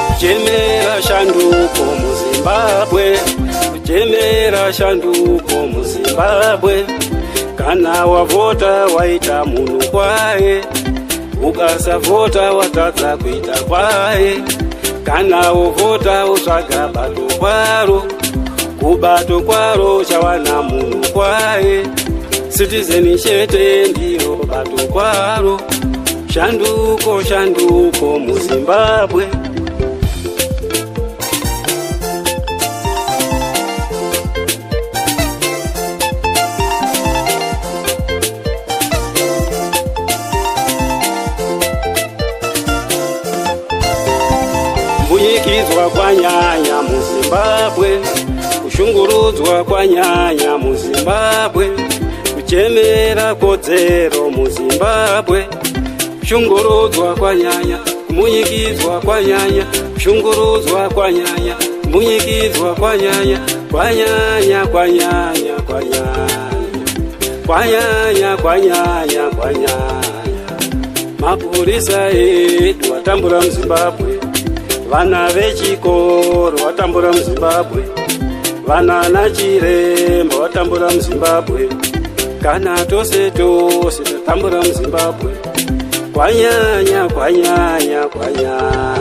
Kuchemera shanduko muZimbabwe, kuchemera shanduko muZimbabwe. Kana wavota waita munhu kwaye, ukasavota watadza kuita kwaye. Kana wovota utsvaga bato kwaro, kubato kwaro chawana munhu kwaye. Citizen chete ndiro bato kwaro. Shanduko shanduko muZimbabwe. Kunyikidzwa kwanyanya muZimbabwe, kushungurudzwa kwanyanya muZimbabwe, kuchemera kodzero muZimbabwe, kushungurudzwa kwanyanya, kumunyikidzwa kwanyanya, kushungurudzwa kwanyanya, kumunyikidzwa kwanyanya, kwanyanya kwanyanya kwanyanya kwanyanya kwanyanya. Mapurisa edu watambura muZimbabwe, vana vechikoro watambura muZimbabwe, vana nachiremba watambura muZimbabwe, kana tose tose tatambura muZimbabwe. Kwanyanya kwanyanya kwanyanya.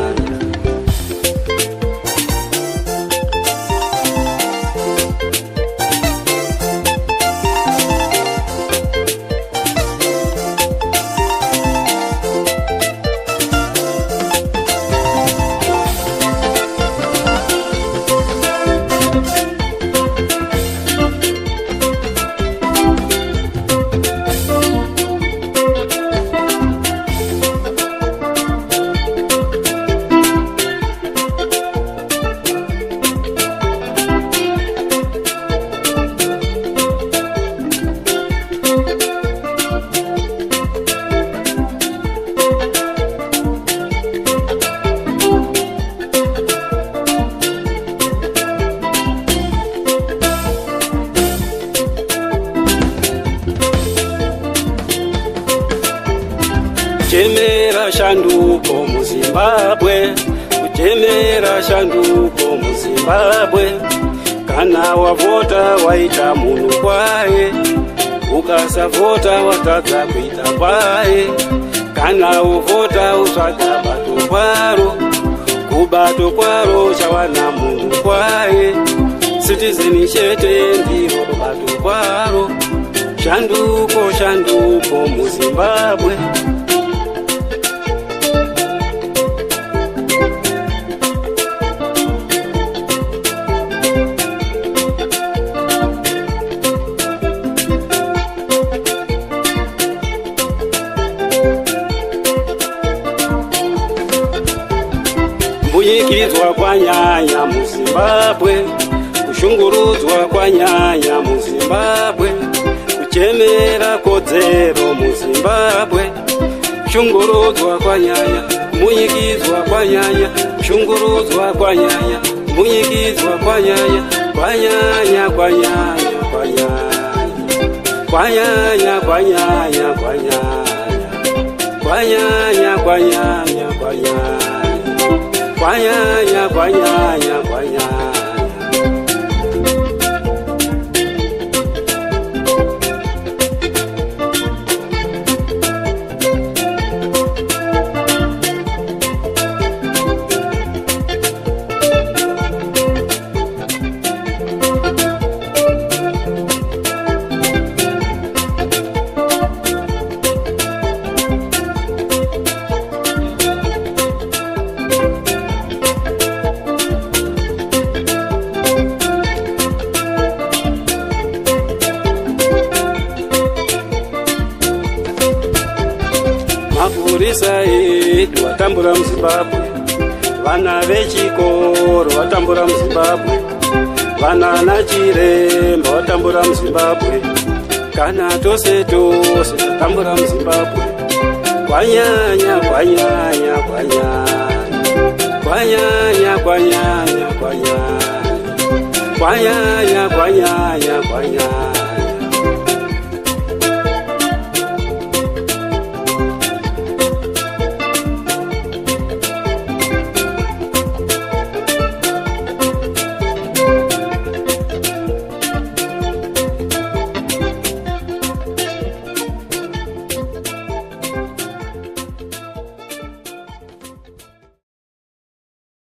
Kuchemera shanduko muZimbabwe, kuchemera shanduko muZimbabwe. Kana wavota waita munhu kwaye, ukasavota watadza kuita kwaye. Kana wovota utsvaga bato kwaro, kubato kwaro chawana munhu kwaye. Citizen chete ndiro bato kwaro. Shanduko shanduko muZimbabwe. Kunyikidzwa kwanyanya muZimbabwe, kushungurudzwa kwanyanya muZimbabwe, kuchemera kodzero muZimbabwe, kushungurudzwa kwanyanya, kumunyikidzwa kwanyanya, kushungurudzwa kwanyanya, kumunyikidzwa kwanyanya, kwanyanya kwanyanya kwanyanya kwanyanya kwanyanya kwanyanya kwanyanya kwanyanya kwanyanya kwanyanya kwanyanya. Mapurisa edu watambura muZimbabwe, vana vechikoro watambura muZimbabwe, vana nachiremba watambura muZimbabwe, kana tose tose tatambura muZimbabwe. kwanyanya kwanyanya kwanyanya kwanyanya kwanyanya kwanyanya kwanyanya kwanyanya kwanyanya